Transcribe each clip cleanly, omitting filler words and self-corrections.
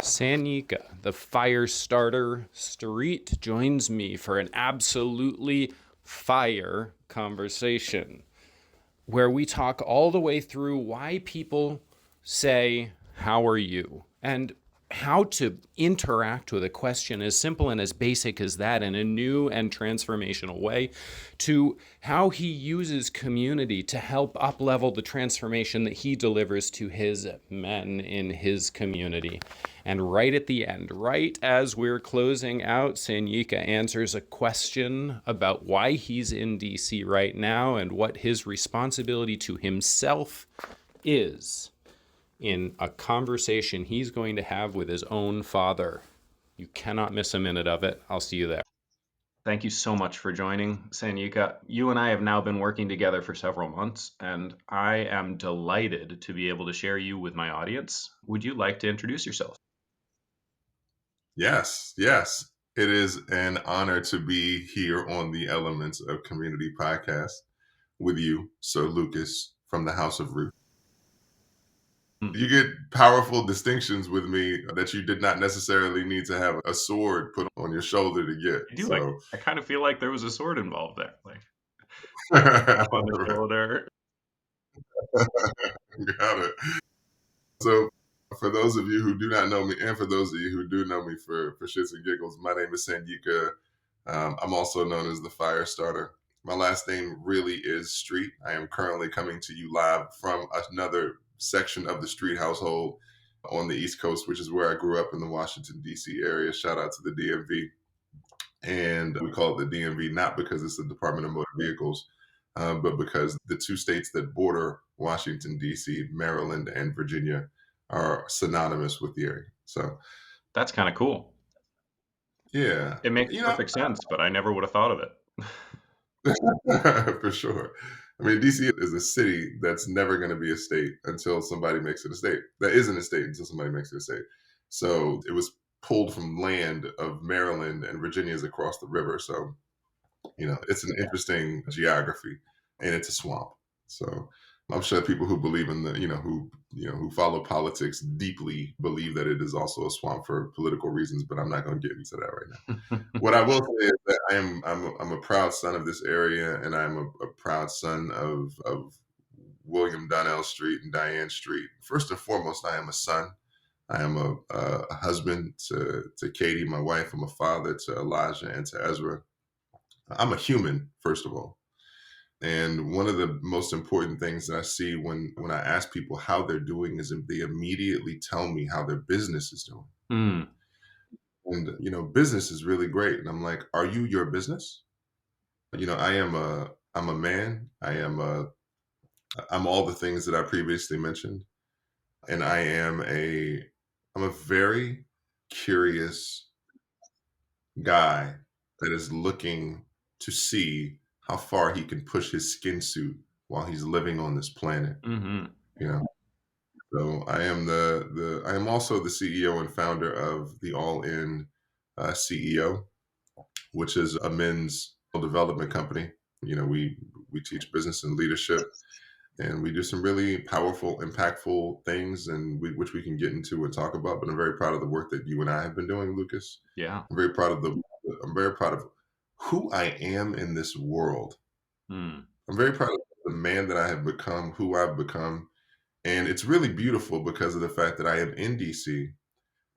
Sanyika, the fire starter street, joins me for an absolutely fire conversation where we talk all the way through why people say, "How are you?" and how to interact with a question as simple and as basic as that in a new and transformational way, to how he uses community to help uplevel the transformation that he delivers to his men in his community. And right at the end, right as we're closing out, Sanyika answers a question about why he's in DC right now and what his responsibility to himself is in a conversation he's going to have with his own father. You cannot miss a minute of it. I'll see you there. Thank you so much for joining, Sanyika. You and I have now been working together for several months, and I am delighted to be able to share you with my audience. Would you like to introduce yourself? Yes, yes. It is an honor to be here on the Elements of Community podcast with you, Sir Lucas from the House of Ruth. You get powerful distinctions with me that you did not necessarily need to have a sword put on your shoulder to get. I do. So, I kind of feel like there was a sword involved there, like tap on the shoulder. got it. So, for those of you who do not know me, and for those of you who do know me for shits and giggles, my name is Sanyika. I'm also known as the Fire Starter. My last name really is Street. I am currently coming to you live from another section of the Street household on the East Coast, which is where I grew up in the Washington, D.C. area. Shout out to the DMV. And we call it the DMV not because it's the Department of Motor Vehicles, but because the two states that border Washington, D.C., Maryland, and Virginia are synonymous with the area. So That's kind of cool. yeah, It makes you know, perfect sense, but I never would have thought of it. for sure. I mean, DC is a city that's never going to be a state until somebody makes it a state. That isn't a state until somebody makes it a state. So it was pulled from land of Maryland, and Virginia is across the river. So, it's an interesting geography, and it's a swamp. So I'm sure people who believe in who follow politics deeply believe that it is also a swamp for political reasons, but I'm not going to get into that right now. What I will say is that I'm a proud son of this area, and I'm a proud son of William Donnell Street and Diane Street. First and foremost, I am a son. I am a husband to Katie, my wife. I'm a father to Elijah and to Ezra. I'm a human, first of all. And one of the most important things that I see when I ask people how they're doing is they immediately tell me how their business is doing. Mm. And business is really great. And I'm like, are you your business? I'm a man. I'm all the things that I previously mentioned. And I'm a very curious guy that is looking to see how far he can push his skin suit while he's living on this planet. Mm-hmm. You know, so I am also the CEO and founder of the All In CEO, which is a men's development company. We teach business and leadership, and we do some really powerful, impactful things, which we can get into and talk about. But I'm very proud of the work that you and I have been doing, Lucas. Yeah. I'm very proud of who I am in this world. Mm. I'm very proud of the man that I have become, who I've become. And it's really beautiful because of the fact that I am in DC.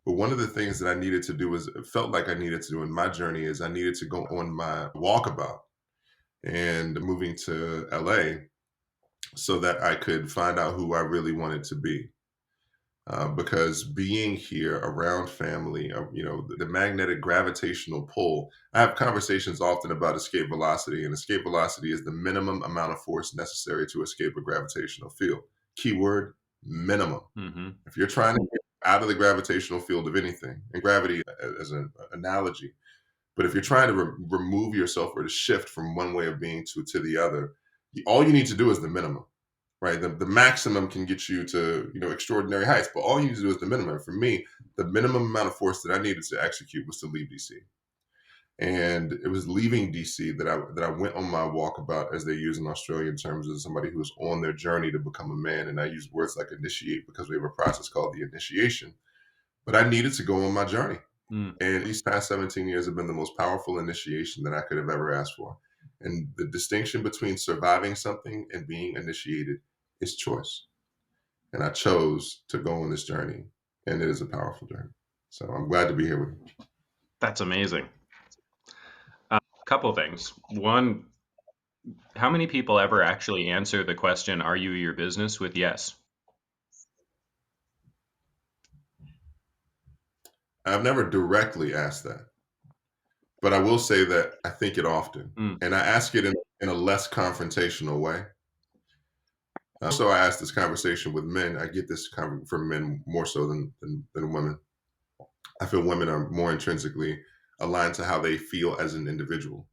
But one of the things that I needed to do felt like I needed to do in my journey is I needed to go on my walkabout and moving to LA so that I could find out who I really wanted to be. Because being here around family, the magnetic gravitational pull, I have conversations often about escape velocity, and escape velocity is the minimum amount of force necessary to escape a gravitational field. Keyword, minimum. Mm-hmm. If you're trying to get out of the gravitational field of anything, and gravity as an analogy, but if you're trying to remove yourself or to shift from one way of being to the other, all you need to do is the minimum, right? The maximum can get you to extraordinary heights, but all you need to do is the minimum. For me, the minimum amount of force that I needed to execute was to leave DC. And it was leaving DC that I went on my walkabout, as they use in Australian terms, as somebody who is on their journey to become a man. And I use words like initiate because we have a process called the initiation. but I needed to go on my journey. Mm. And these past 17 years have been the most powerful initiation that I could have ever asked for. And the distinction between surviving something and being initiated is choice. And I chose to go on this journey, and it is a powerful journey. So I'm glad to be here with you. That's amazing. Couple things. One, how many people ever actually answer the question, "Are you your business?" with yes? I've never directly asked that, but I will say that I think it often. Mm. And I ask it in a less confrontational way. So I ask this conversation with men. I get this from men more so than women. I feel women are more intrinsically aligned to how they feel as an individual.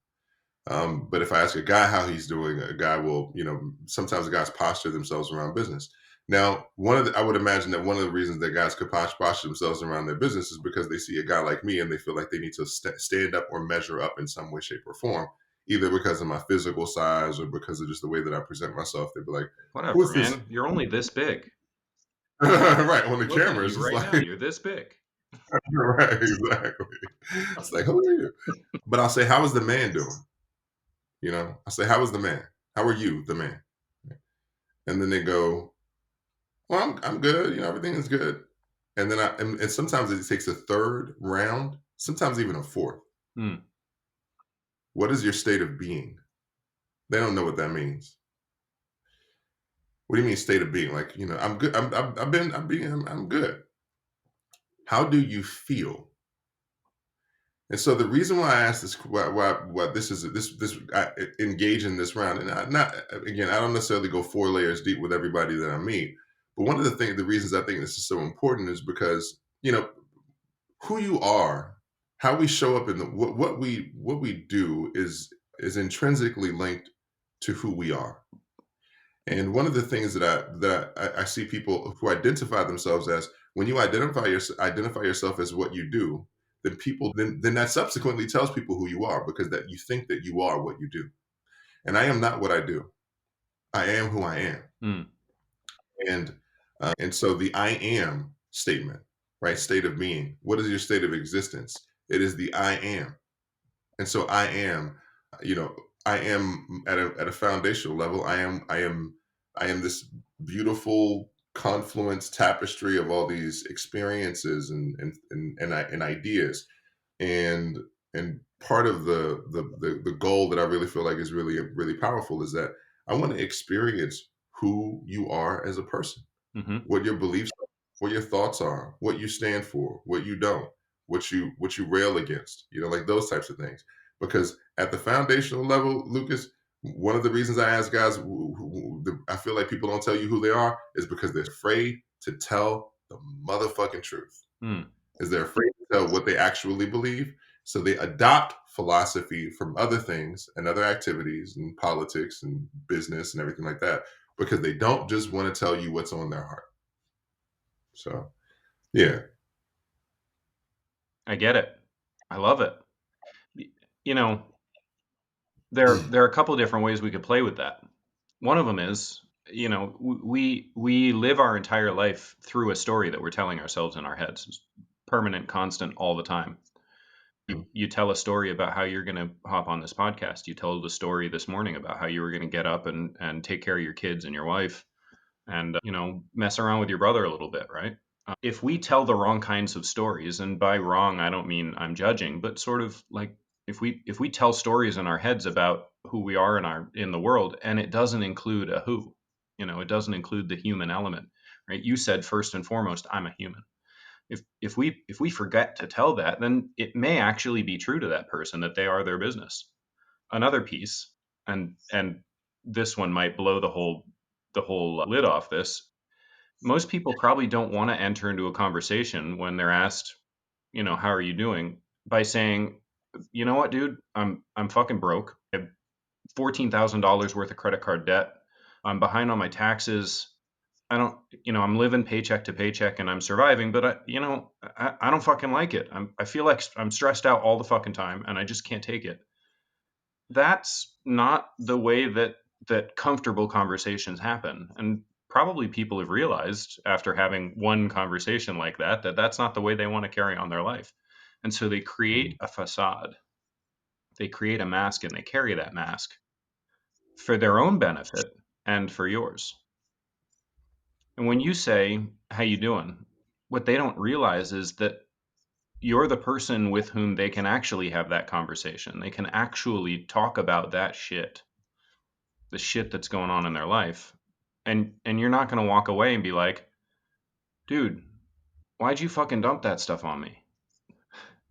But if I ask a guy how he's doing, a guy will, sometimes the guys posture themselves around business. Now, I would imagine that one of the reasons that guys could posture themselves around their business is because they see a guy like me and they feel like they need to stand up or measure up in some way, shape, or form, either because of my physical size or because of just the way that I present myself. They'd be like, Whatever, "Who's this?" man. You're only this big. Right on the Looking at camera, it's you just right like, now, you're this big. right, exactly. It's like, who are you? But I'll say, "How is the man doing?" I say, "How is the man? How are you, the man?" And then they go, "Well, I'm good. Everything is good." And then and sometimes it takes a third round, sometimes even a fourth. Mm. What is your state of being? They don't know what that means. What do you mean state of being? Like, I'm good. I'm good. How do you feel? And so the reason why I asked this, why this is this I engage in this round, and not again, I don't necessarily go 4 layers deep with everybody that I meet, but one of the reasons I think this is so important is because who you are, how we show up in what we do is intrinsically linked to who we are. And one of the things that I see people who identify themselves as, when you identify yourself as what you do, then then that subsequently tells people who you are, because that you think that you are what you do. And I am not what I do. I am who I am. Mm. And and so the I am statement, right? State of being. What is your state of existence? It is the I am. And so I am, you know, I am at a foundational level. I am this beautiful confluence tapestry of all these experiences and ideas. And part of the goal that I really feel like is really powerful is that I want to experience who you are as a person, Hmm. what your beliefs are, what your thoughts are, what you stand for, what you don't, what you rail against, like those types of things. Because at the foundational level, Lucas, one of the reasons I ask guys, I feel like people don't tell you who they are, is because they're afraid to tell the motherfucking truth. Mm. Is they're afraid to tell what they actually believe. So they adopt philosophy from other things and other activities and politics and business and everything like that, because they don't just want to tell you what's on their heart. So, yeah. I get it. I love it. You know, there are a couple of different ways we could play with that. One of them is, we live our entire life through a story that we're telling ourselves in our heads. It's permanent, constant, all the time. You tell a story about how you're going to hop on this podcast. You told a story this morning about how you were going to get up and take care of your kids and your wife and, mess around with your brother a little bit, right? If we tell the wrong kinds of stories, and by wrong I don't mean I'm judging, but sort of like, if we tell stories in our heads about who we are in the world, and it doesn't include a who, it doesn't include the human element, right? You said first and foremost, I'm a human. If we forget to tell that, then it may actually be true to that person that they are their business. Another piece, and this one might blow the whole lid off this. Most people probably don't want to enter into a conversation when they're asked, how are you doing, by saying, you know what, dude, I'm fucking broke. I have $14,000 worth of credit card debt. I'm behind on my taxes. I don't, I'm living paycheck to paycheck and I'm surviving, but I don't fucking like it. I feel like I'm stressed out all the fucking time and I just can't take it. That's not the way that comfortable conversations happen. And probably people have realized after having one conversation like that, that that's not the way they want to carry on their life. And so they create a facade, they create a mask, and they carry that mask for their own benefit and for yours. And when you say, "How you doing?" what they don't realize is that you're the person with whom they can actually have that conversation. They can actually talk about that shit, the shit that's going on in their life. And you're not going to walk away and be like, "Dude, why'd you fucking dump that stuff on me?"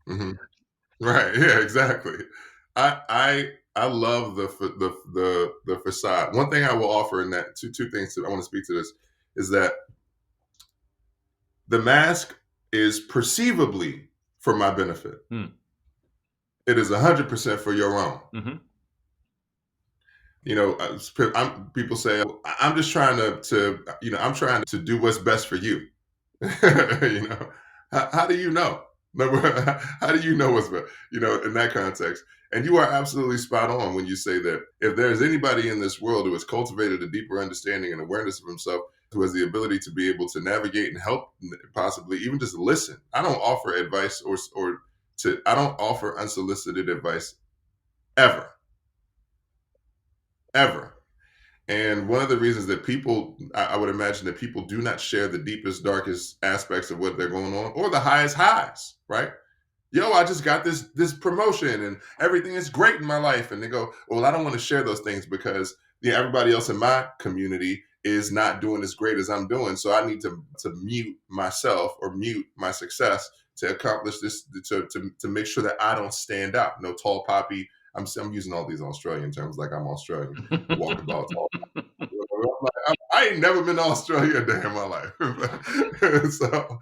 Mhm. Right. Yeah, exactly. I love the facade. One thing I will offer in that two things I want to speak to this is that the mask is perceivably for my benefit. Hmm. It is 100% for your own. Mm-hmm. You know, people say, I'm just trying I'm trying to do what's best for you. You know, how do you know? How do you know what's best? You know, in that context. And you are absolutely spot on when you say that if there's anybody in this world who has cultivated a deeper understanding and awareness of himself, who has the ability to be able to navigate and help, possibly even just listen. I don't offer advice I don't offer unsolicited advice ever, ever. And one of the reasons that I would imagine that people do not share the deepest, darkest aspects of what they're going on, or the highest highs, right? Yo, I just got this promotion and everything is great in my life. And they go, well, I don't want to share those things because everybody else in my community is not doing as great as I'm doing. So I need to mute myself or mute my success to accomplish this, to make sure that I don't stand out. No tall poppy. I'm using all these Australian terms like I'm Australian. Walkabout, I ain't never been to Australia a day in my life. So,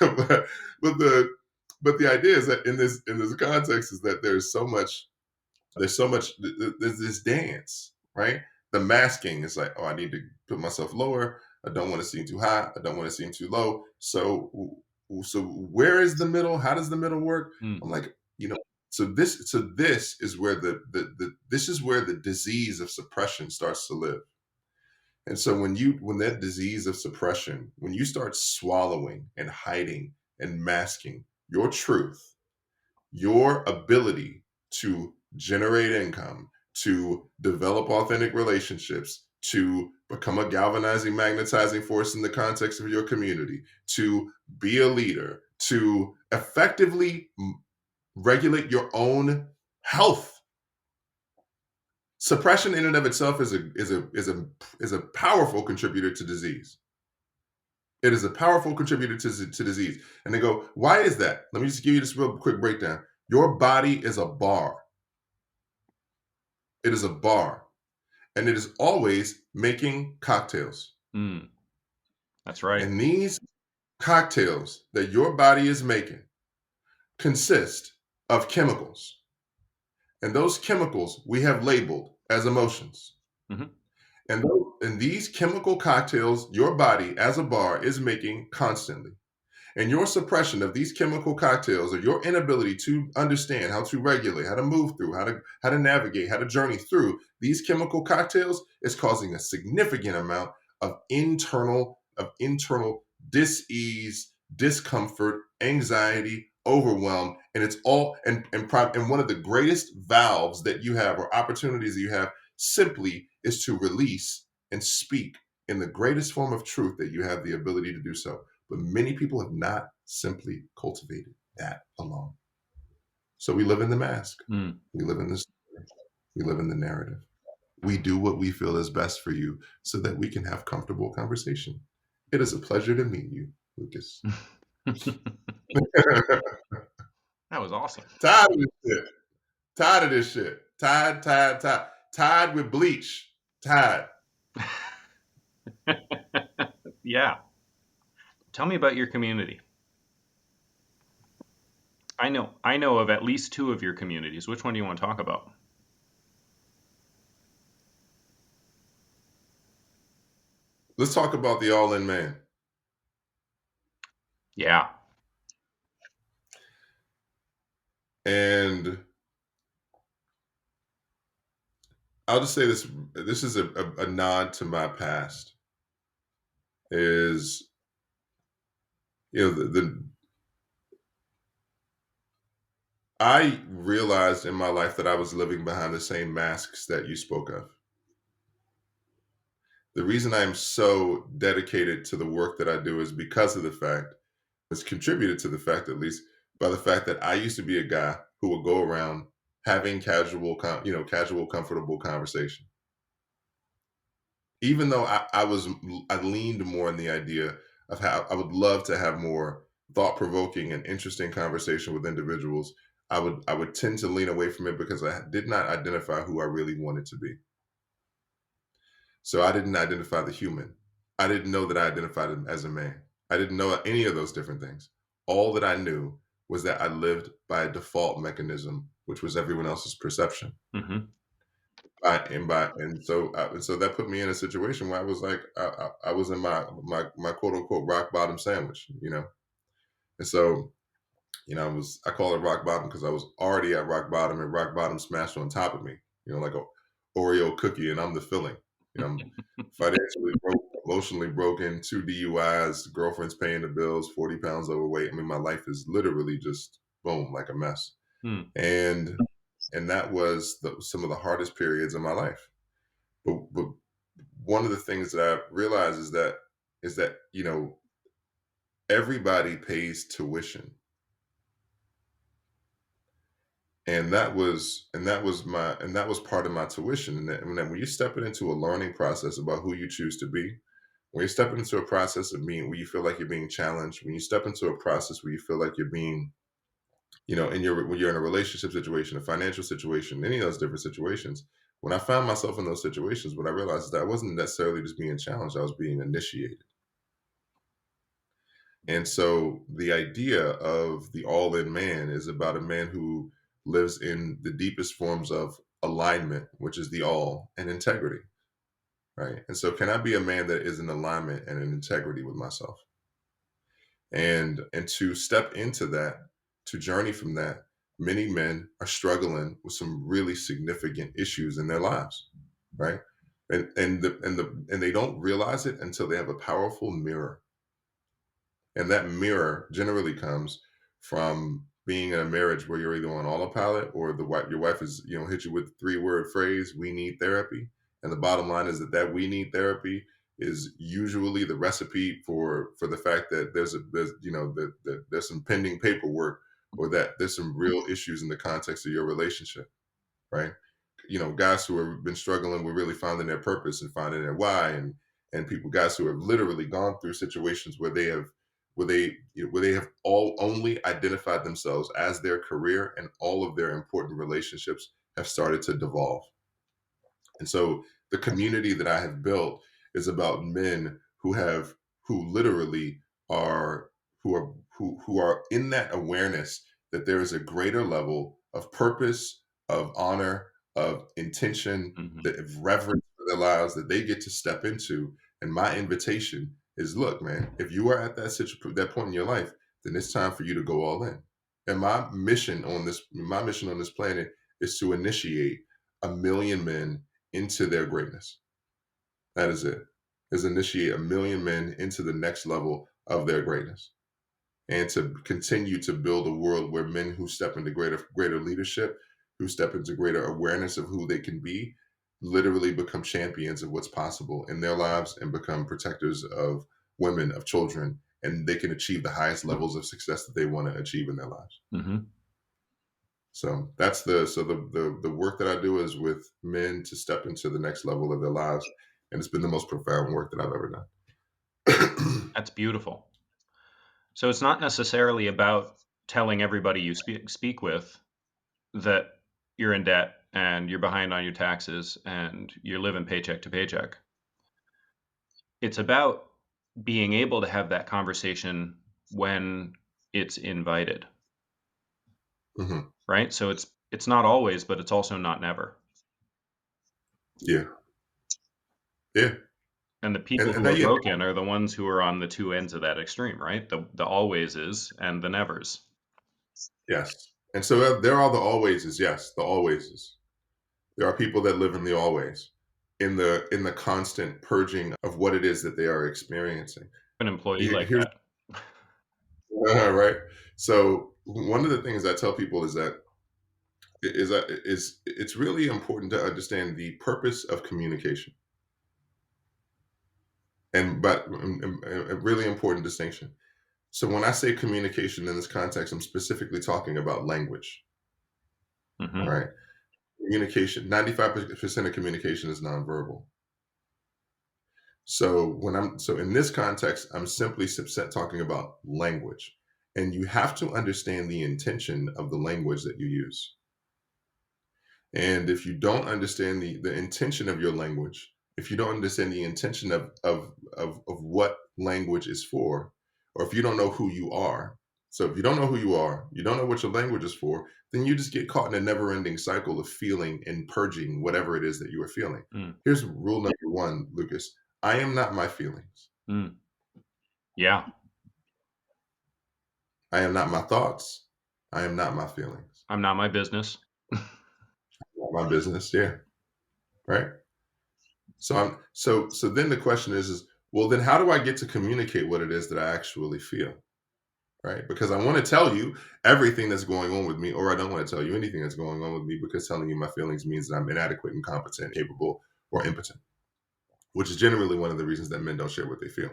but, but the but the idea is that in this context is that there's this dance, right? The masking is like, oh, I need to put myself lower. I don't want to seem too high. I don't want to seem too low. So where is the middle? How does the middle work? Hmm. I'm like, this is where this is where the disease of suppression starts to live. And so when that disease of suppression, when you start swallowing and hiding and masking your truth, your ability to generate income, to develop authentic relationships, to become a galvanizing, magnetizing force in the context of your community, to be a leader, to effectively regulate your own health. Suppression in and of itself is a powerful contributor to disease. It is a powerful contributor to disease. And they go, why is that? Let me just give you this real quick breakdown. Your body is a bar. It is a bar. And it is always making cocktails. Hmm. That's right. And these cocktails that your body is making consist of chemicals. And those chemicals we have labeled as emotions. Mm-hmm. And these chemical cocktails, your body as a bar is making constantly. And your suppression of these chemical cocktails, or your inability to understand how to regulate, how to move through, how to navigate, how to journey through these chemical cocktails, is causing a significant amount of internal dis-ease, discomfort, anxiety, overwhelm, and it's all and one of the greatest valves that you have, or opportunities that you have, simply is to release and speak in the greatest form of truth that you have the ability to do so. But many people have not simply cultivated that alone. So we live in the mask. Hmm. We live in this. We live in the narrative. We do what we feel is best for you so that we can have comfortable conversation. It is a pleasure to meet you, Lucas. That was awesome. Tired of this shit. Tired of this shit. Tired. Tired with bleach. Tired. Yeah. Tell me about your community. I know of at least two of your communities. Which one do you want to talk about? Let's talk about the all in man. Yeah. And I'll just say this. This is a nod to my past. is, the I realized in my life that I was living behind the same masks that you spoke of. The reason I am so dedicated to the work that I do is because of the fact, it's contributed to the fact, at least, by the fact that I used to be a guy who would go around having casual, comfortable conversation. Even though I leaned more in the idea of how I would love to have more thought-provoking and interesting conversation with individuals. I would tend to lean away from it because I did not identify who I really wanted to be. So I didn't identify the human. I didn't know that I identified him as a man. I didn't know any of those different things. All that I knew was that I lived by a default mechanism, which was everyone else's perception. Hmm. And so that put me in a situation where I was like, I was in my quote unquote rock bottom sandwich. And so, I call it rock bottom because I was already at rock bottom, and rock bottom smashed on top of me, like a Oreo cookie, and I'm the filling. I'm financially broke, emotionally broken, 2 DUIs, girlfriend's paying the bills, 40 pounds overweight. I mean, my life is literally just boom, like a mess. Hmm. And that was some of the hardest periods of my life. But one of the things that I realized is that everybody pays tuition, and that was part of my tuition. And when you step into a learning process about who you choose to be, when you step into a process of being where you feel like you're being challenged, when you step into a process where you feel like you're being, when you're in a relationship situation, a financial situation, any of those different situations. When I found myself in those situations, what I realized is that I wasn't necessarily just being challenged; I was being initiated. And so the idea of the all in man is about a man who lives in the deepest forms of alignment, which is the all, and integrity, right? And so, can I be a man that is in alignment and in integrity with myself? And to step into that, to journey from that, many men are struggling with some really significant issues in their lives, right? And they don't realize it until they have a powerful mirror, and that mirror generally comes from being in a marriage where you're either on autopilot, or your wife is, hit you with 3-word phrase, "We need therapy." And the bottom line is that "we need therapy" is usually the recipe for the fact that there's some pending paperwork, or that there's some real issues in the context of your relationship, right? Guys who have been struggling with really finding their purpose and finding their why, and guys who have literally gone through situations where they have all only identified themselves as their career, and all of their important relationships have started to devolve. And so the community that I have built is about men who literally are who are in that awareness that there is a greater level of purpose, of honor, of intention, Hmm. that of reverence for their lives that they get to step into. And my invitation is, look, man, if you are at that point in your life, then it's time for you to go all in. And my mission on this planet is to initiate 1 million men into their greatness. That is it. Is initiate 1 million men into the next level of their greatness, and to continue to build a world where men who step into greater leadership, who step into greater awareness of who they can be, literally become champions of what's possible in their lives, and become protectors of women, of children, and they can achieve the highest levels of success that they want to achieve in their lives. Hmm. So the work that I do is with men to step into the next level of their lives, and it's been the most profound work that I've ever done. That's beautiful. So it's not necessarily about telling everybody you speak with that you're in debt and you're behind on your taxes and you're living paycheck to paycheck. It's about being able to have that conversation when it's invited, Hmm. right? So it's not always, but it's also not never. Yeah, yeah, And the and people and who that, are yeah, broken are the ones who are on the two ends of that extreme, right? The always is and the nevers. yes. And so there are the alwayses. Yes, the alwayses. There are people that live in the always. in the constant purging of what it is that they are experiencing. An employee like Here's that. right. So one of the things I tell people is it's really important to understand the purpose of communication, and but a really important distinction. So when I say communication in this context, I'm specifically talking about language. All Hmm. right, communication. 95% of communication is nonverbal. So in this context, I'm simply talking about language, and you have to understand the intention of the language that you use. And if you don't understand the intention of your language, if you don't understand the intention of what language is for, or if you don't know who you are, so if you don't know who you are, you don't know what your language is for, then you just get caught in a never-ending cycle of feeling and purging whatever it is that you are feeling. Mm. Here's rule number one, Lucas. I am not my feelings. Mm. Yeah. I am not my thoughts. I am not my feelings. I'm not my business. Not my business. Yeah. Right. So then the question is well then how do I get to communicate what it is that I actually feel? Right? Because I want to tell you everything that's going on with me, or I don't want to tell you anything that's going on with me because telling you my feelings means that I'm inadequate, incompetent, capable, or impotent, which is generally one of the reasons that men don't share what they feel.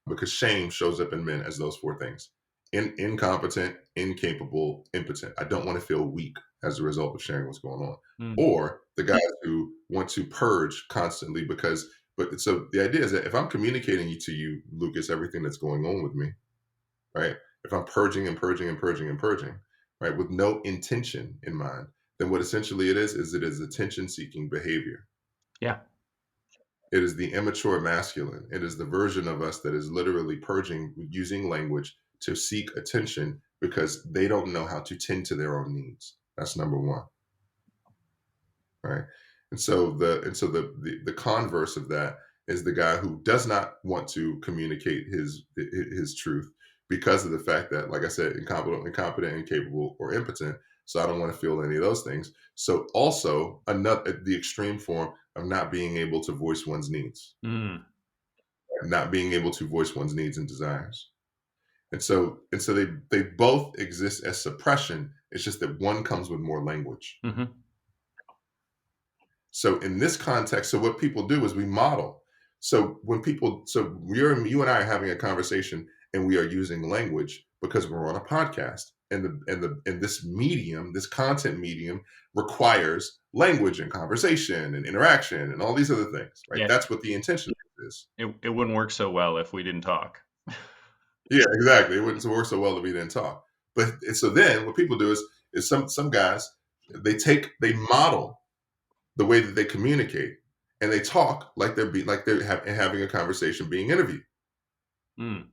Because shame shows up in men as those four things. Incompetent, incapable, impotent. I don't want to feel weak as a result of sharing what's going on. Mm. Or the guys who want to purge constantly because but so the idea is that if I'm communicating to you, Lucas, everything that's going on with me, right? If I'm purging and purging and purging and purging, right, with no intention in mind, then what essentially it is attention seeking behavior. Yeah. It is the immature masculine. It is the version of us that is literally purging using language to seek attention because they don't know how to tend to their own needs. That's number one, right? And so the converse of that is the guy who does not want to communicate his truth because of the fact that, like I said, incompetent, incapable, or impotent. So I don't want to feel any of those things. So also another the extreme form of not being able to voice one's needs, Mm. not being able to voice one's needs and desires. And so they both exist as suppression. It's just that one comes with more language. Hmm. So in this context, so what people do is we model. So you and I are having a conversation and we are using language because we're on a podcast. And this medium, this content medium requires language and conversation and interaction and all these other things, right? Yeah. That's what the intention is. It wouldn't work so well if we didn't talk. Yeah, exactly. It wouldn't work so well that we didn't talk. But so then what people do is some guys they model the way that they communicate and they talk like they're having a conversation being interviewed. Mm.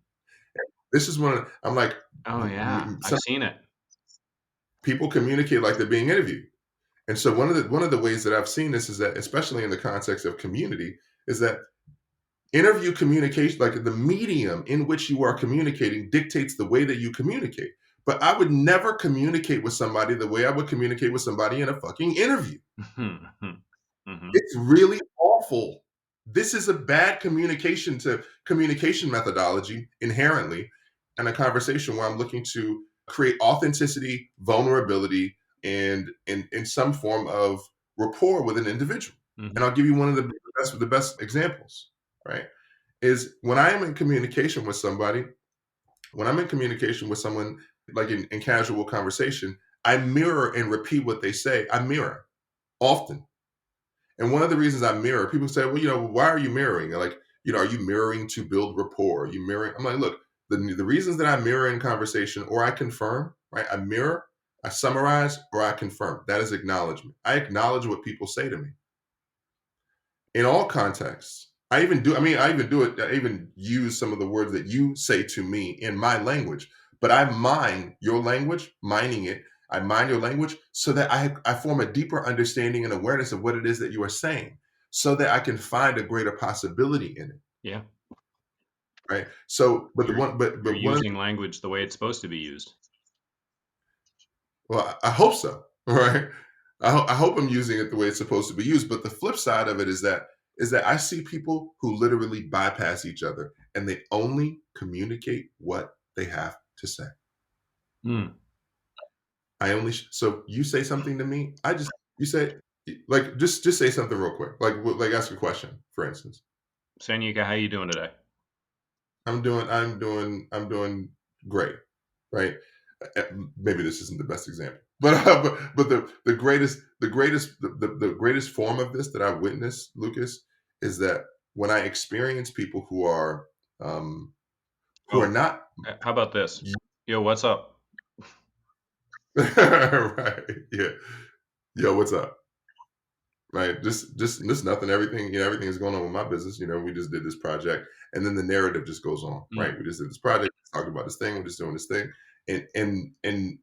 This is one of I'm like Oh yeah, I've some seen it. people communicate like they're being interviewed. And so one of the ways that I've seen this is that especially in the context of community is that interview communication, like the medium in which you are communicating, dictates the way that you communicate. But I would never communicate with somebody the way I would communicate with somebody in a fucking interview. Hmm. Hmm. It's really awful. This is a bad communication methodology inherently in a conversation where I'm looking to create authenticity, vulnerability, and in some form of rapport with an individual. And Hmm. I'll give you one of the best examples, right? Is when I am in communication with somebody, when I'm in communication with someone, like in casual conversation, I mirror and repeat what they say. I mirror often. And one of the reasons I mirror, people say, well, why are you mirroring? Like, are you mirroring to build rapport? Are you mirroring? I'm like, look, the reasons that I mirror in conversation or I confirm, right? I mirror, I summarize, or I confirm. That is acknowledgement. I acknowledge what people say to me in all contexts. I even use some of the words that you say to me in my language, but I mine your language, mining it. I mine your language so that I form a deeper understanding and awareness of what it is that you are saying so that I can find a greater possibility in it. Yeah, Right. So, but the you're one, you're but one, using language the way it's supposed to be used. well, I hope so. Right. I hope I'm using it the way it's supposed to be used. But the flip side of it is that is that I see people who literally bypass each other and they only communicate what they have to say. Mm. So you say something to me, you say, like, just say something real quick. Like ask a question, for instance. Sanyika, how you doing today? I'm doing great, right? Maybe this isn't the best example, but the greatest form of this that I witnessed, Lucas, is that when I experience people who are Oh, not how about this? Yo, what's up? right, yeah, yo, what's up? Right, just nothing. Everything is going on with my business. We just did this project, and then the narrative just goes on. Mm. Right, we just did this project, talked about this thing, we're just doing this thing, and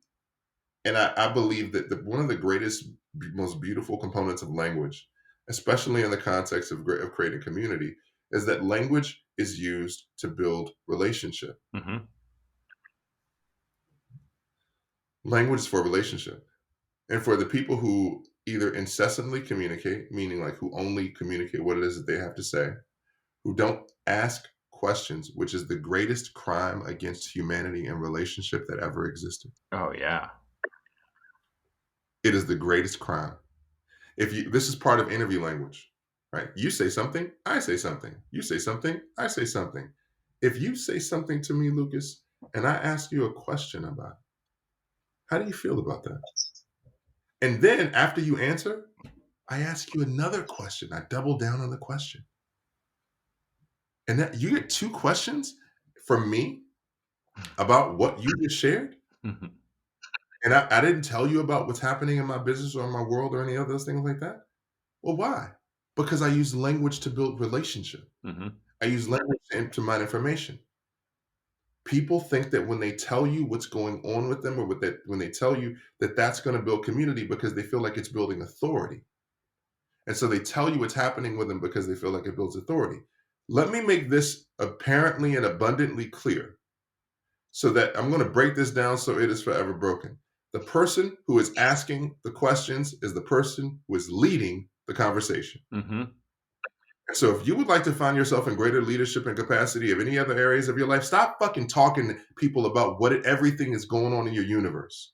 I believe that one of the greatest, most beautiful components of language, especially in the context of creating community, is that language is used to build relationship. Mm-hmm. Language is for relationship. And for the people who either incessantly communicate, meaning like who only communicate what it is that they have to say, who don't ask questions, which is the greatest crime against humanity and relationship that ever existed. Oh yeah. It is the greatest crime. This is part of interview language, right? You say something, I say something. You say something, I say something. If you say something to me, Lucas, and I ask you a question about it, how do you feel about that? And then after you answer, I ask you another question. I double down on the question. And that you get two questions from me about what you just shared. Mm-hmm. And I didn't tell you about what's happening in my business or in my world or any of those things like that. Well, why? Because I use language to build relationship. Mm-hmm. I use language to mine information. People think that when they tell you what's going on with them, or when they tell you that that's going to build community because they feel like it's building authority. And so they tell you what's happening with them because they feel like it builds authority. Let me make this apparently and abundantly clear so that I'm going to break this down so it is forever broken. The person who is asking the questions is the person who is leading the conversation. Mm-hmm. So if you would like to find yourself in greater leadership and capacity of any other areas of your life, stop fucking talking to people about everything is going on in your universe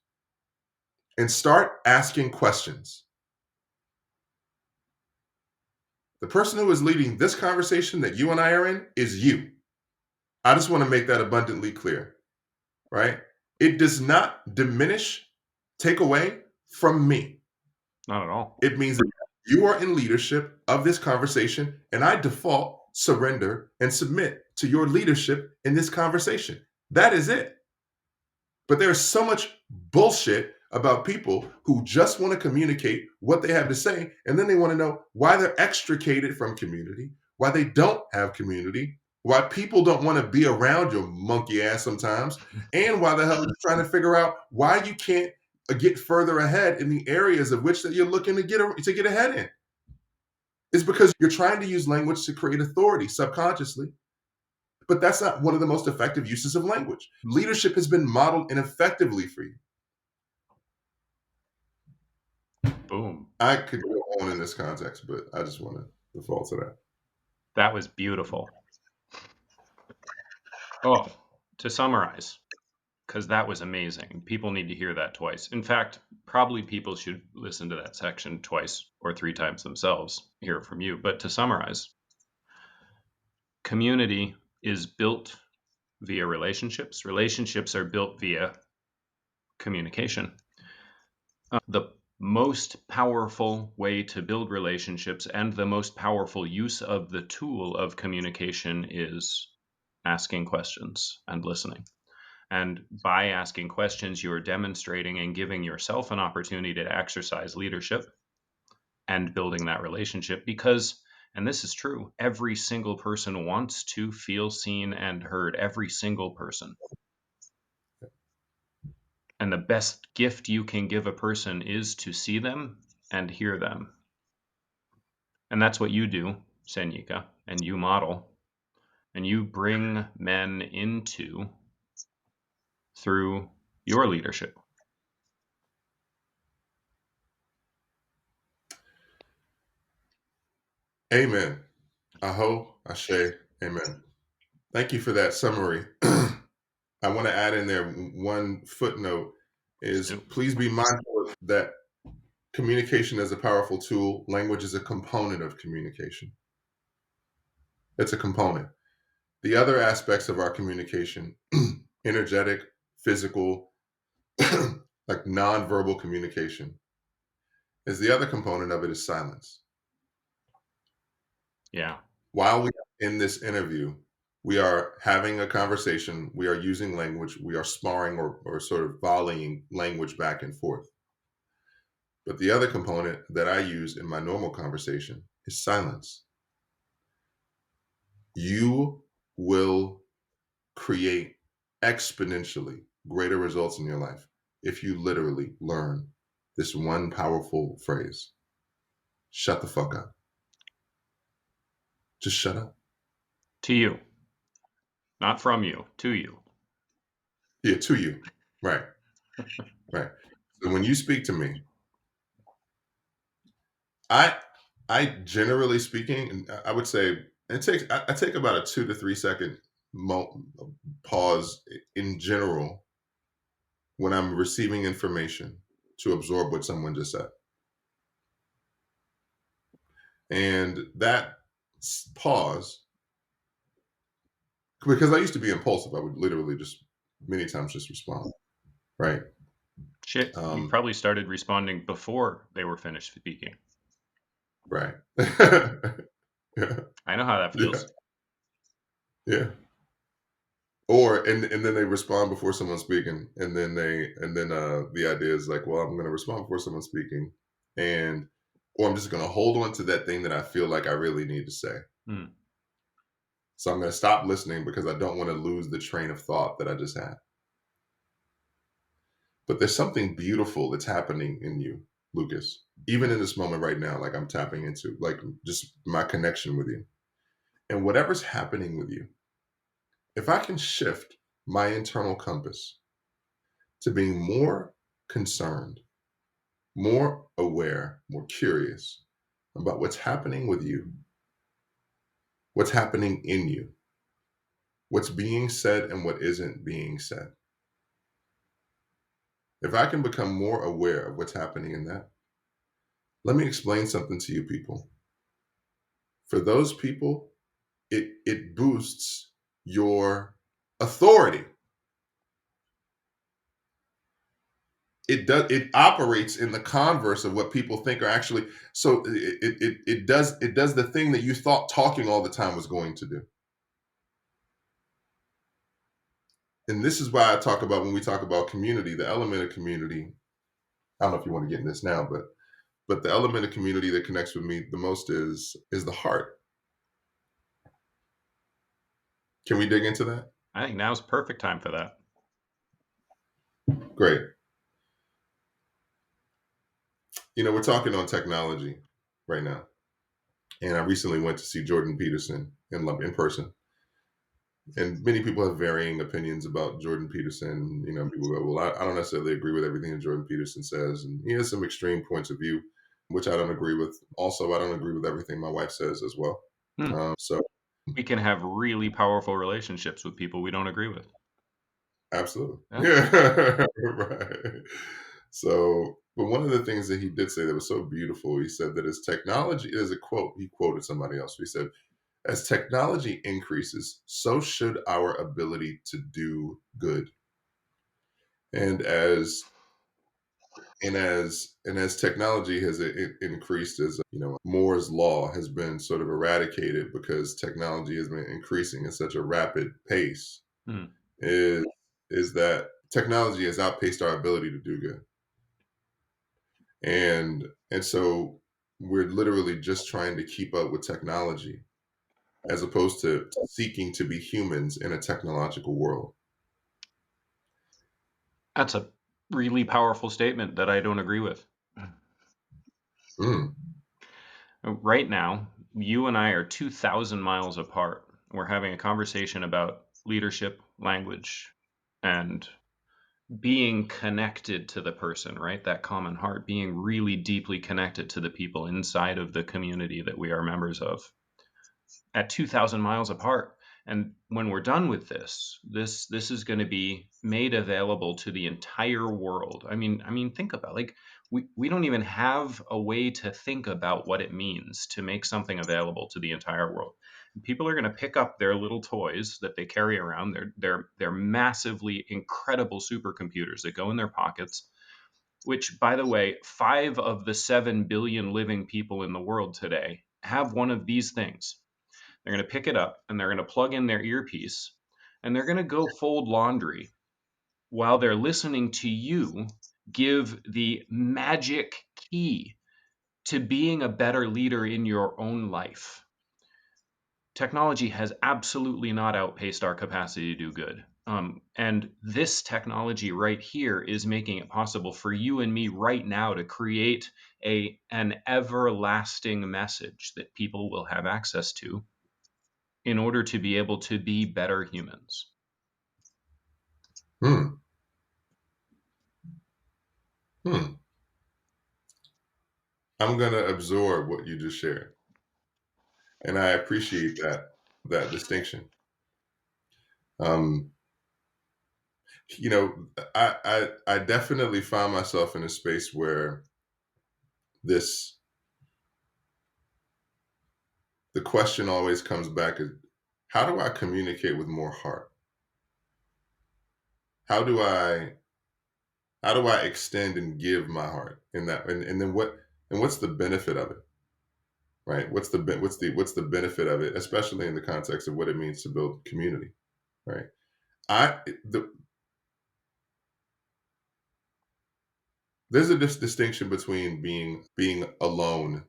and start asking questions. The person who is leading this conversation that you and I are in is you. I just want to make that abundantly clear, right? It does not diminish, take away from me. Not at all. It means that you are in leadership of this conversation, and I default, surrender, and submit to your leadership in this conversation. That is it. But there's so much bullshit about people who just want to communicate what they have to say, and then they want to know why they're extricated from community, why they don't have community, why people don't want to be around your monkey ass sometimes, and why the hell you're trying to figure out why you can't get further ahead in the areas of which that you're looking to get ahead in. It's because you're trying to use language to create authority subconsciously. But that's not one of the most effective uses of language. Leadership has been modeled ineffectively for you. Boom. I could go on in this context, but I just want to default to that. That was beautiful. Oh, to summarize, because that was amazing. People need to hear that twice. In fact, probably people should listen to that section twice or three times themselves, hear from you. But to summarize, community is built via relationships. Relationships are built via communication. The most powerful way to build relationships and the most powerful use of the tool of communication is asking questions and listening. And by asking questions, you are demonstrating and giving yourself an opportunity to exercise leadership and building that relationship because, and this is true, every single person wants to feel seen and heard, every single person. And the best gift you can give a person is to see them and hear them. And that's what you do, Sanyika, and you model, and you bring men into through your leadership. Amen. Aho, Ashe, Amen. Thank you for that summary. I want to add in there one footnote is So, please be mindful that communication is a powerful tool. Language is a component of communication. It's a component. The other aspects of our communication, energetic, physical, like nonverbal communication, is the other component of it is silence. yeah. While we are in this interview, we are having a conversation, we are using language, we are sparring or sort of volleying language back and forth. But the other component that I use in my normal conversation is silence. You will create exponentially greater results in your life if you literally learn this one powerful phrase: shut the fuck up. Just shut up. To you. Not from you. To you. Yeah, to you. Right, right. So when you speak to me, I I generally speaking, and I would say it takes I take about a 2 to 3 second pause in general when I'm receiving information to absorb what someone just said. And that pause, because I used to be impulsive, I would literally just many times just respond, right? Shit, you Um, probably started responding before they were finished speaking. right. Yeah, I know how that yeah, feels. yeah. Or and then they respond before someone's speaking, and then the idea is like, well, I'm going to respond before someone's speaking, and or I'm just going to hold on to that thing that I feel like I really need to say. Hmm. So I'm going to stop listening because I don't want to lose the train of thought that I just had. But there's something beautiful that's happening in you, Lucas. Even in this moment right now, like I'm tapping into, like just my connection with you. And whatever's happening with you, if I can shift my internal compass to being more concerned, more aware, more curious about what's happening with you, what's happening in you, what's being said and what isn't being said. If I can become more aware of what's happening in that, let me explain something to you people. For those people, it boosts your authority. It operates in the converse of what people think are actually so it does the thing that you thought talking all the time was going to do. And this is why I talk about when we talk about community, the element of community. I don't know if you want to get in this now, but the element of community that connects with me the most is the heart. Can we dig into that? I think now's perfect time for that. Great. We're talking on technology right now. And I recently went to see Jordan Peterson in person. And many people have varying opinions about Jordan Peterson. People go, well, I don't necessarily agree with everything that Jordan Peterson says. And he has some extreme points of view, which I don't agree with. Also, I don't agree with everything my wife says as well. Hmm. So, We can have really powerful relationships with people we don't agree with. absolutely. Yeah. Yeah. Right. So, but one of the things that he did say that was so beautiful, he said that as technology, is a quote, he quoted somebody else. He said, as technology increases, so should our ability to do good. And as technology has increased, as Moore's law has been sort of eradicated because technology has been increasing at such a rapid pace, Hmm. is is that technology has outpaced our ability to do good, and so we're literally just trying to keep up with technology as opposed to seeking to be humans in a technological world. That's a really powerful statement that I don't agree with. Mm, Right now, you and I are 2,000 miles apart. We're having a conversation about leadership, language, and being connected to the person, right? That common heart, being really deeply connected to the people inside of the community that we are members of. at 2,000 miles apart. And when we're done with this is going to be made available to the entire world. I mean, think about it. Like we don't even have a way to think about what it means to make something available to the entire world. People are going to pick up their little toys that they carry around. They're massively incredible supercomputers that go in their pockets. Which, by the way, 5 of the 7 billion living people in the world today have one of these things. They're going to pick it up and they're going to plug in their earpiece and they're going to go fold laundry while they're listening to you give the magic key to being a better leader in your own life. Technology has absolutely not outpaced our capacity to do good. And this technology right here is making it possible for you and me right now to create an everlasting message that people will have access to in order to be able to be better humans. Hmm. Hmm. I'm going to absorb what you just shared. And I appreciate that distinction. Um, you know, I definitely find myself in a space where this the question always comes back is, how do I communicate with more heart? How do I extend and give my heart in that, and then what's the benefit of it, right? What's the benefit of it, especially in the context of what it means to build community, right? I the, there's a distinction between being alone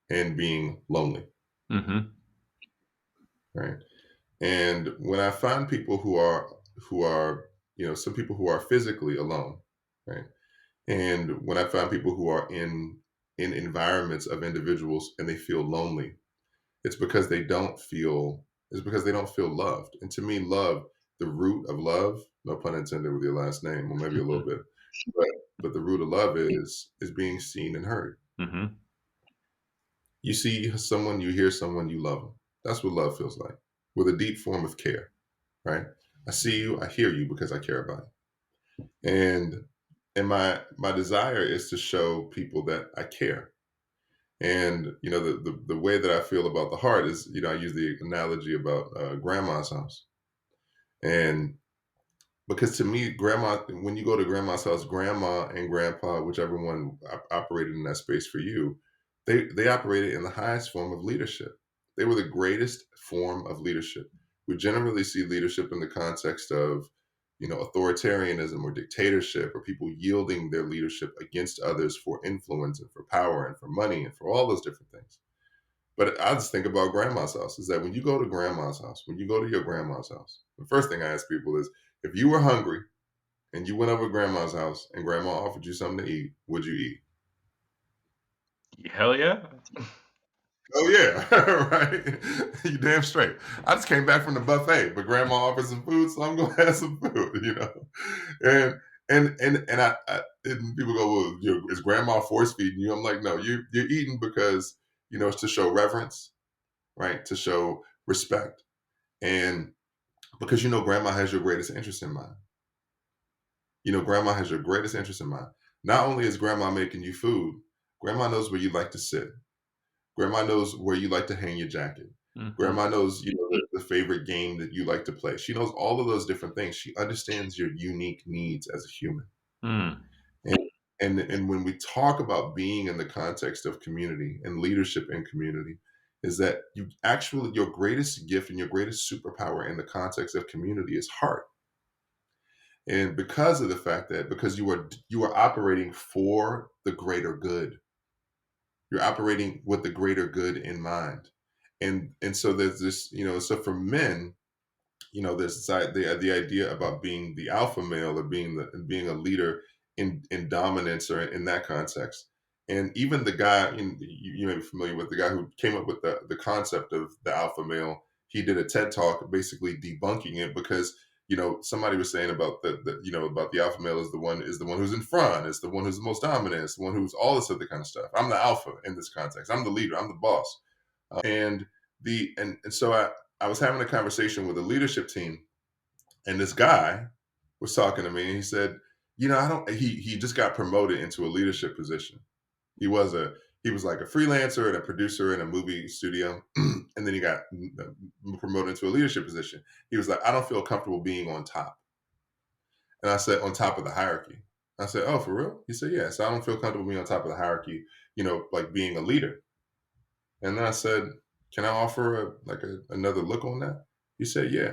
and being lonely, Mm-hmm. right? And when I find people who are some people who are physically alone, right? And when I find people who are in environments of individuals and they feel lonely, it's because they don't feel loved. And to me, love, the root of love, no pun intended with your last name, or maybe a little bit, but the root of love is being seen and heard. Mm-hmm. You see someone, you hear someone, you love them. That's what love feels like, with a deep form of care, right? I see you, I hear you because I care about you. And my desire is to show people that I care. And the way that I feel about the heart is, I use the analogy about grandma's house. And because to me, grandma, when you go to grandma's house, grandma and grandpa, whichever one operated in that space for you, they operated in the highest form of leadership. They were the greatest form of leadership. We generally see leadership in the context of, authoritarianism or dictatorship, or people yielding their leadership against others for influence and for power and for money and for all those different things. But I just think about grandma's house is that when you go to grandma's house, when you go to your grandma's house, the first thing I ask people is, if you were hungry and you went over to grandma's house and grandma offered you something to eat, would you eat? Hell yeah. Oh yeah, right. You damn straight. I just came back from the buffet, but grandma offered some food, so I'm gonna have some food. And and people go, well, is grandma force feeding you? I'm like, no, you're eating because it's to show reverence, right? To show respect, and because grandma has your greatest interest in mind. Grandma has your greatest interest in mind. Not only is grandma making you food, grandma knows where you like to sit. Grandma knows where you like to hang your jacket. Mm-hmm. Grandma knows, the favorite game that you like to play. She knows all of those different things. She understands your unique needs as a human. Mm. And and when we talk about being in the context of community and leadership in community, is that you actually your greatest gift and your greatest superpower in the context of community is heart. And because of the fact that because you are operating for the greater good, you're operating with the greater good in mind. And so there's this, so for men, there's the idea about being the alpha male, or being a leader in dominance, or in that context. And even the guy, you may be familiar with the guy who came up with the concept of the alpha male. He did a TED talk basically debunking it, because somebody was saying about about the alpha male is the one who's in front, it's the one who's the most dominant, it's the one who's all this other kind of stuff. I'm the alpha in this context. I'm the leader. I'm the boss. And And so I was having a conversation with a leadership team, and this guy was talking to me, and he said, I don't. He just got promoted into a leadership position. He was a he was like a freelancer and a producer in a movie studio, and then he got promoted into a leadership position. He was like, I don't feel comfortable being on top, and I said, on top of the hierarchy. I said, oh, for real? He said, yeah. So I don't feel comfortable being on top of the hierarchy, like being a leader. And then I said, can I offer another look on that? He said, yeah.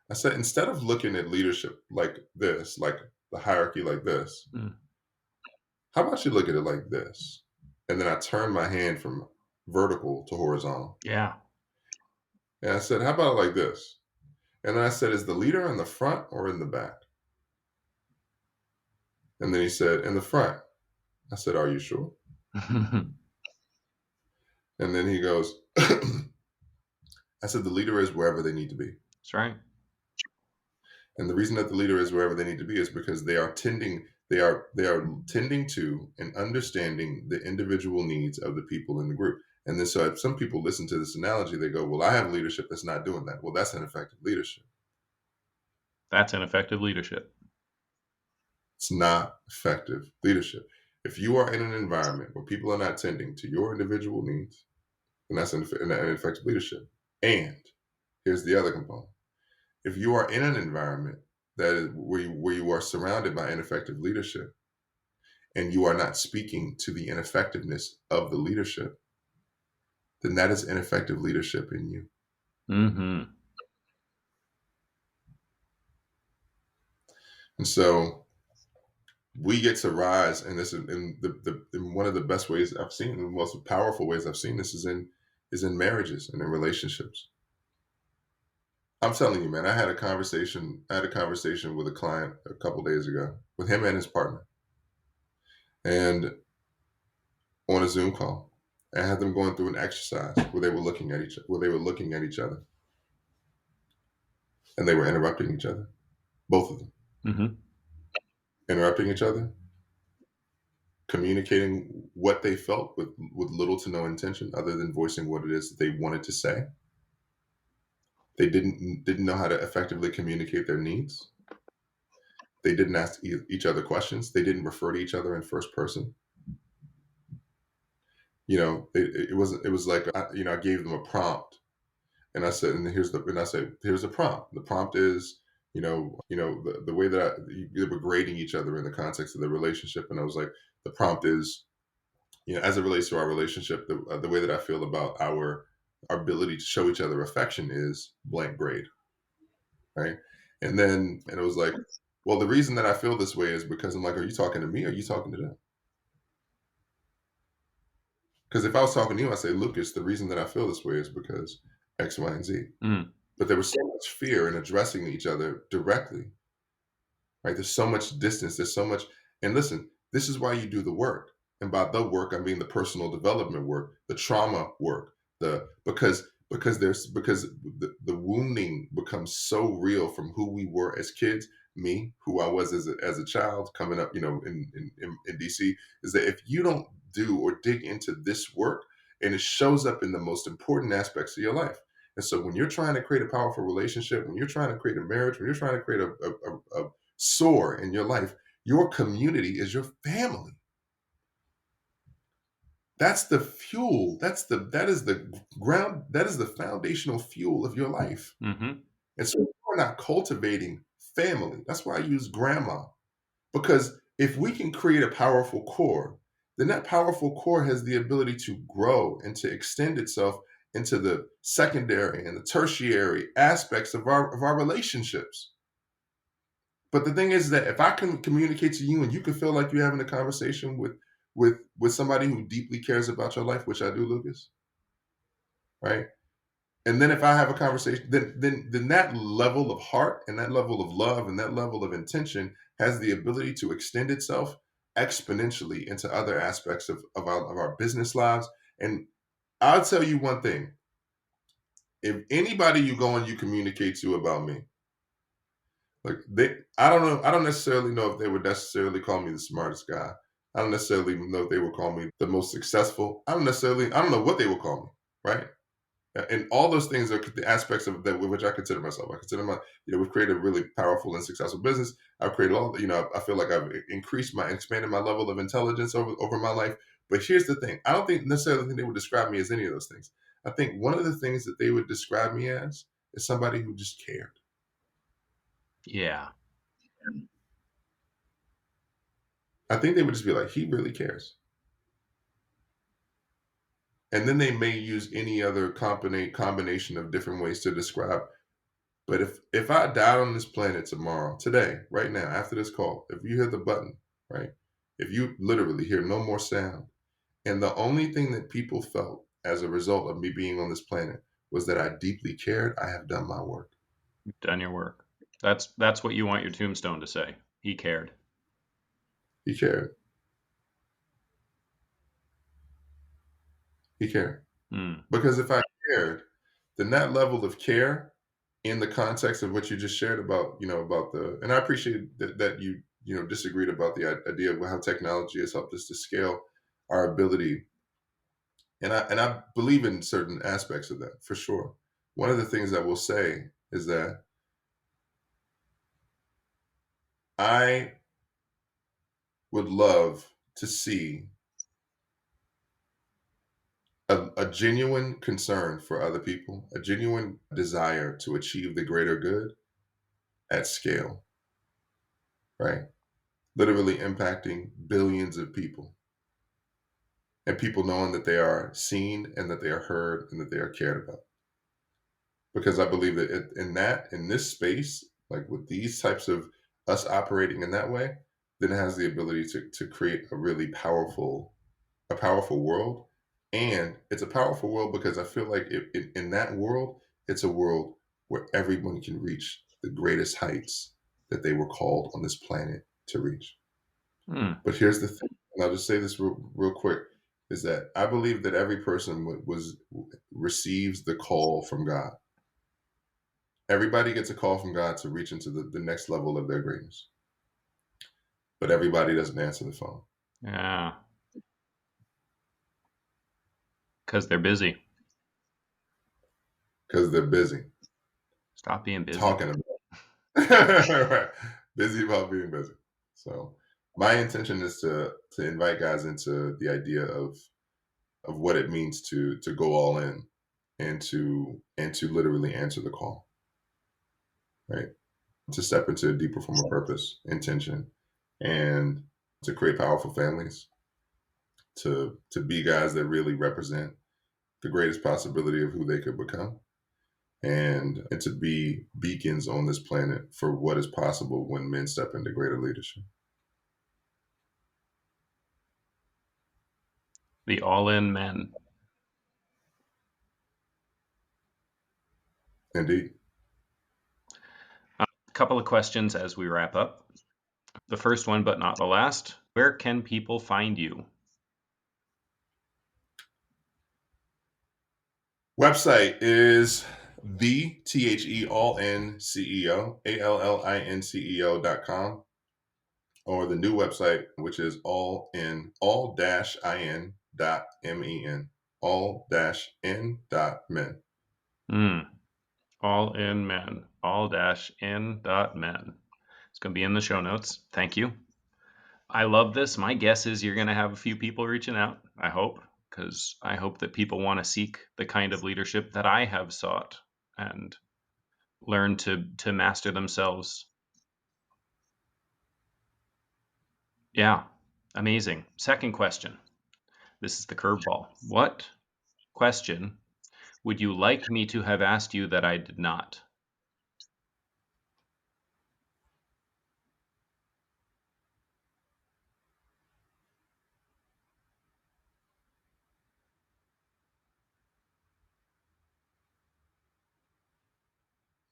I said, instead of looking at leadership like this, like the hierarchy like this, Mm. how about you look at it like this? And then I turned my hand from vertical to horizontal. Yeah. And I said, how about it like this? And then I said, is the leader in the front or in the back? And then he said, in the front. I said, are you sure? And then he goes, I said, the leader is wherever they need to be. That's right. And the reason that the leader is wherever they need to be is because they are tending to and understanding the individual needs of the people in the group. And then so if some people listen to this analogy, they go, well, I have leadership that's not doing that. Well, that's ineffective leadership. That's ineffective leadership. It's not effective leadership. If you are in an environment where people are not tending to your individual needs, then that's ineffective leadership. And here's the other component. If you are in an environment that is where you are surrounded by ineffective leadership and you are not speaking to the ineffectiveness of the leadership, then that is ineffective leadership in you. Mm-hmm. And so we get to rise, and this is in one of the best ways I've seen, the most powerful ways I've seen this is in marriages and in relationships. I'm telling you, man, I had a conversation with a client a couple days ago with him and his partner. And on a Zoom call, I had them going through an exercise where they were looking at each other, and they were interrupting each other, both of them, Mm-hmm. interrupting each other, communicating what they felt with little to no intention other than voicing what it is that they wanted to say. They didn't know how to effectively communicate their needs. They didn't ask each other questions. They didn't refer to each other in first person. It was like I gave them a prompt, and I said, here's the prompt. The prompt is, the way that they were grading each other in the context of the relationship, and I was like, the prompt is, as it relates to our relationship, the way that I feel about our ability to show each other affection is blank grade, right? And it was like, well, the reason that I feel this way is because I'm like, are you talking to me or are you talking to them? Because if I was talking to you, I say, Lucas, the reason that I feel this way is because X, Y, and Z. Mm. But there was so much fear in addressing each other directly, right? There's so much distance. There's so much. And listen, this is why you do the work. And by the work, I mean the personal development work, the trauma work, because the wounding becomes so real from who we were as kids, me, who I was as a child coming up, in DC, is that if you don't do or dig into this work, and it shows up in the most important aspects of your life. And so when you're trying to create a powerful relationship, when you're trying to create a marriage, when you're trying to create a soar in your life, your community is your family. That's the fuel. That is the ground. That is the foundational fuel of your life. Mm-hmm. And so we're not cultivating family. That's why I use grandma. Because if we can create a powerful core, then that powerful core has the ability to grow and to extend itself into the secondary and the tertiary aspects of our relationships. But the thing is that if I can communicate to you and you can feel like you're having a conversation with somebody who deeply cares about your life, which I do, Lucas, right? And then if I have a conversation, then that level of heart and that level of love and that level of intention has the ability to extend itself exponentially into other aspects of our business lives. And I'll tell you one thing. If anybody you go and you communicate to about me, I don't know. I don't necessarily know if they would necessarily call me the smartest guy. I don't necessarily know if they would call me the most successful. I don't know what they would call me, right? And all those things are the aspects of that with which I consider myself. I consider we've created a really powerful and successful business. I've created I feel like I've expanded my level of intelligence over my life. But here's the thing: I don't think necessarily think they would describe me as any of those things. I think one of the things that they would describe me as is somebody who just cared. Yeah. I think they would just be like, he really cares. And then they may use any other combination of different ways to describe. But if I died on this planet tomorrow, today, right now, after this call, if you hit the button, right, if you literally hear no more sound, and the only thing that people felt as a result of me being on this planet was that I deeply cared, I have done my work. You've done your work. That's what you want your tombstone to say. He cared. He cared. He cared. Mm. Because if I cared, then that level of care in the context of what you just shared about, about and I appreciate that you disagreed about the idea of how technology has helped us to scale our ability. And I believe in certain aspects of that for sure. One of the things I will say is that I would love to see a genuine concern for other people, a genuine desire to achieve the greater good at scale, right? Literally impacting billions of people, and people knowing that they are seen and that they are heard and that they are cared about. Because I believe that in this space, like with these types of us operating in that way, then it has the ability to create a powerful world. And it's a powerful world because I feel like in that world, it's a world where everyone can reach the greatest heights that they were called on this planet to reach. Mm. But here's the thing, and I'll just say this real quick, is that I believe that every person receives the call from God. Everybody gets a call from God to reach into the next level of their greatness, but everybody doesn't answer the phone Yeah. Because they're busy. because they're busy Stop being busy. talking about right. Busy about being busy. So my intention is to invite guys into the idea of what it means to go all in and to literally answer the call, right? To step into a deeper form of purpose, intention, and to create powerful families, to be guys that really represent the greatest possibility of who they could become, and to be beacons on this planet for what is possible when men step into greater leadership. The all-in men. Indeed. A couple of questions as we wrap up. The first one, but not the last. Where can people find you? Website is the all in CEO ALLINCEO.com, or the new website, which is all dash in dot men, all dash in dot men. Mm. All in men. All-in.men. It's going to be in the show notes. Thank you. I love this. My guess is you're going to have a few people reaching out. I hope, because I hope that people want to seek the kind of leadership that I have sought and learn to master themselves. Yeah, amazing. Second question. This is the curveball. What question would you like me to have asked you that I did not?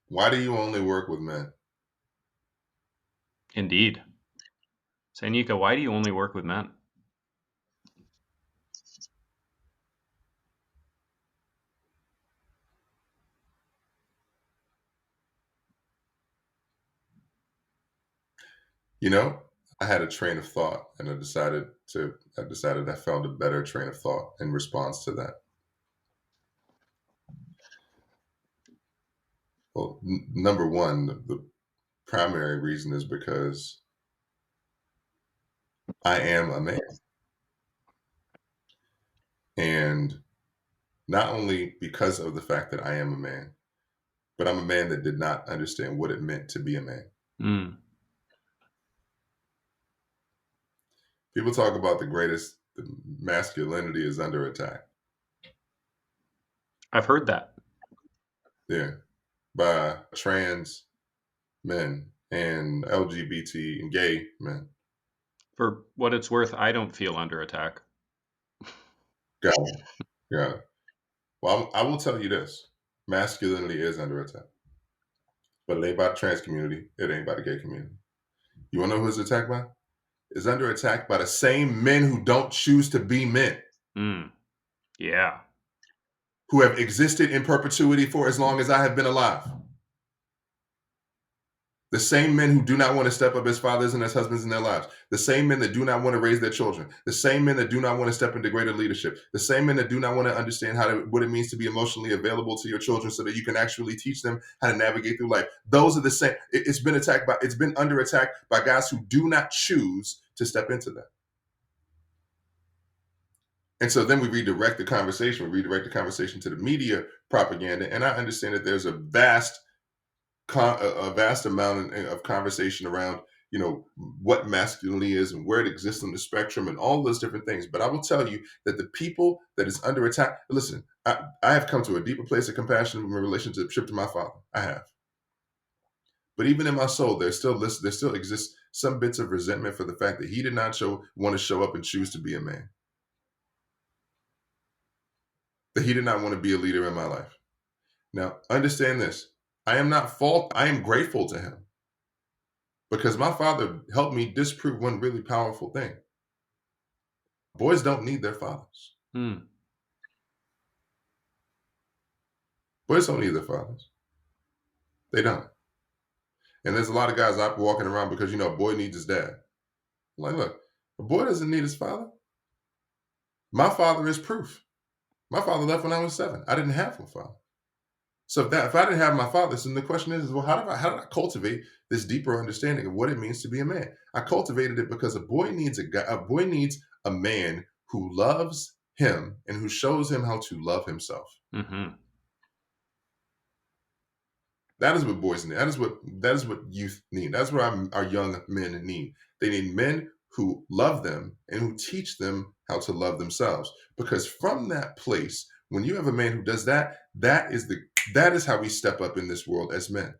Why do you only work with men? Indeed. Sanyika, why do you only work with men? You know, I had a train of thought, and I found a better train of thought in response to that. Well, number one, the primary reason is because I am a man. And not only because of the fact that I am a man, but I'm a man that did not understand what it meant to be a man. Mm. People talk about the masculinity is under attack. I've heard that. Yeah. By trans men and LGBT and gay men. For what it's worth, I don't feel under attack. Got it. Got it. Well, I will tell you this. Masculinity is under attack. But it ain't by the trans community. It ain't by the gay community. You want to know who it's attacked by? It's under attack by the same men who don't choose to be men, Mm. Yeah. who have existed in perpetuity for as long as I have been alive. The same men who do not want to step up as fathers and as husbands in their lives. The same men that do not want to raise their children. The same men that do not want to step into greater leadership. The same men that do not want to understand what it means to be emotionally available to your children so that you can actually teach them how to navigate through life. Those are the same. It's been under attack by guys who do not choose to step into that. And so then we redirect the conversation. We redirect the conversation to the media propaganda. And I understand that there's a vast amount of conversation around, what masculinity is and where it exists on the spectrum and all those different things. But I will tell you that the people that is under attack, listen, I have come to a deeper place of compassion in my relationship to my father. I have. But even in my soul, there still exists some bits of resentment for the fact that he did not want to show up and choose to be a man. That he did not want to be a leader in my life. Now, understand this. I am grateful to him because my father helped me disprove one really powerful thing. Boys don't need their fathers. Mm. Boys don't need their fathers. They don't. And there's a lot of guys out walking around because, a boy needs his dad. I'm like, look, a boy doesn't need his father. My father is proof. My father left when I was 7. I didn't have a father. So if I didn't have my father, then the question is, well, how did I cultivate this deeper understanding of what it means to be a man? I cultivated it because a boy needs a man who loves him and who shows him how to love himself. Mm-hmm. That is what boys need. That is what youth need. That's what our young men need. They need men who love them and who teach them how to love themselves. Because from that place, when you have a man who does that, that is how we step up in this world as men.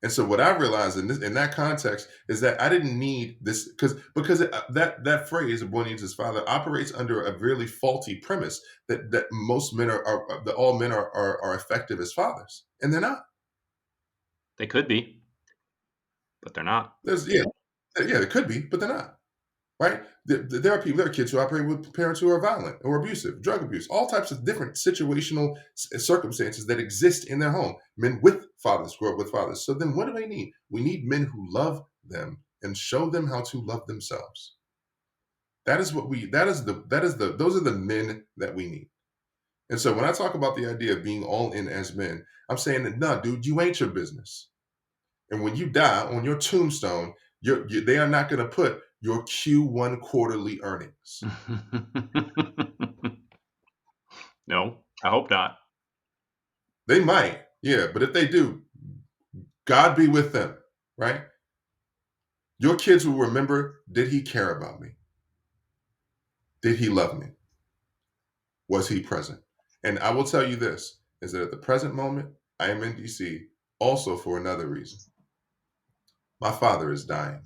And so what I realized in that context is that I didn't need this because that phrase "a boy needs his father" operates under a really faulty premise that most men that all men are effective as fathers, and they're not. They could be, but they're not. It could be, but they're not. Right? There are kids who operate with parents who are violent or abusive, drug abuse, all types of different situational circumstances that exist in their home. Men with fathers grow up with fathers. So then what do they need? We need men who love them and show them how to love themselves. Those are the men that we need. And so when I talk about the idea of being all in as men, I'm saying that, no, dude, you ain't your business. And when you die on your tombstone, they are not going to put your Q1 quarterly earnings. No, I hope not. They might, yeah, but if they do, God be with them, right? Your kids will remember, did he care about me? Did he love me? Was he present? And I will tell you this, is that at the present moment, I am in DC also for another reason. My father is dying.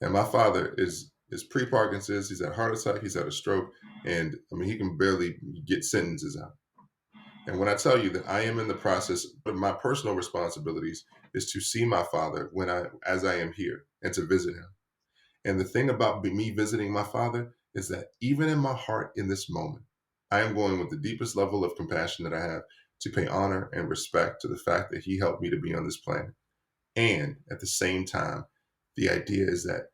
And my father is pre-Parkinson's. He's had a heart attack. He's had a stroke. And I mean, he can barely get sentences out. And when I tell you that I am in the process of my personal responsibilities is to see my father as I am here and to visit him. And the thing about me visiting my father is that even in my heart in this moment, I am going with the deepest level of compassion that I have to pay honor and respect to the fact that he helped me to be on this planet. And at the same time, the idea is that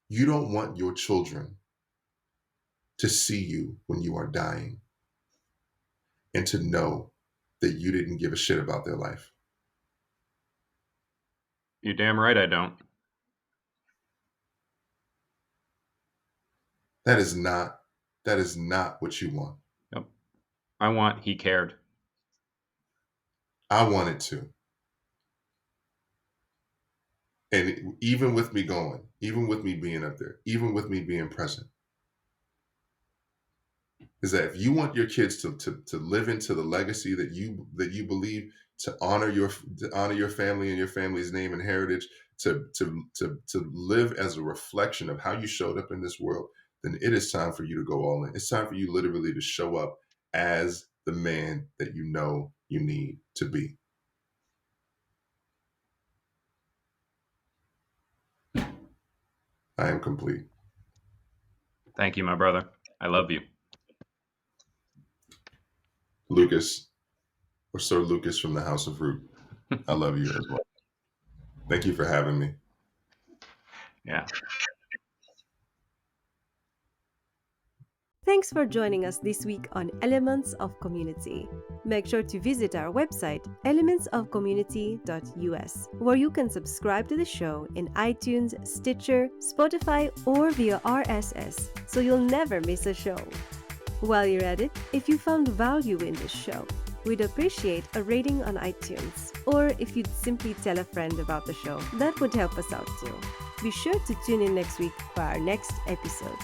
you don't want your children to see you when you are dying. and to know that you didn't give a shit about their life? You're damn right I don't. That is not what you want. Yep. I want he cared. I want it to. And even with me going, even with me being up there, even with me being present, is that if you want your kids to live into the legacy that you believe, to honor your family and your family's name and heritage, to live as a reflection of how you showed up in this world, then it is time for you to go all in. It's time for you literally to show up as the man that you know you need to be. I am complete. Thank you, my brother. I love you. Lucas, or Sir Lucas from the House of Root, I love you as well. Thank you for having me. Yeah. Thanks for joining us this week on Elements of Community. Make sure to visit our website, elementsofcommunity.us, where you can subscribe to the show in iTunes, Stitcher, Spotify, or via RSS, so you'll never miss a show. While you're at it, if you found value in this show, we'd appreciate a rating on iTunes, or if you'd simply tell a friend about the show, that would help us out too. Be sure to tune in next week for our next episode.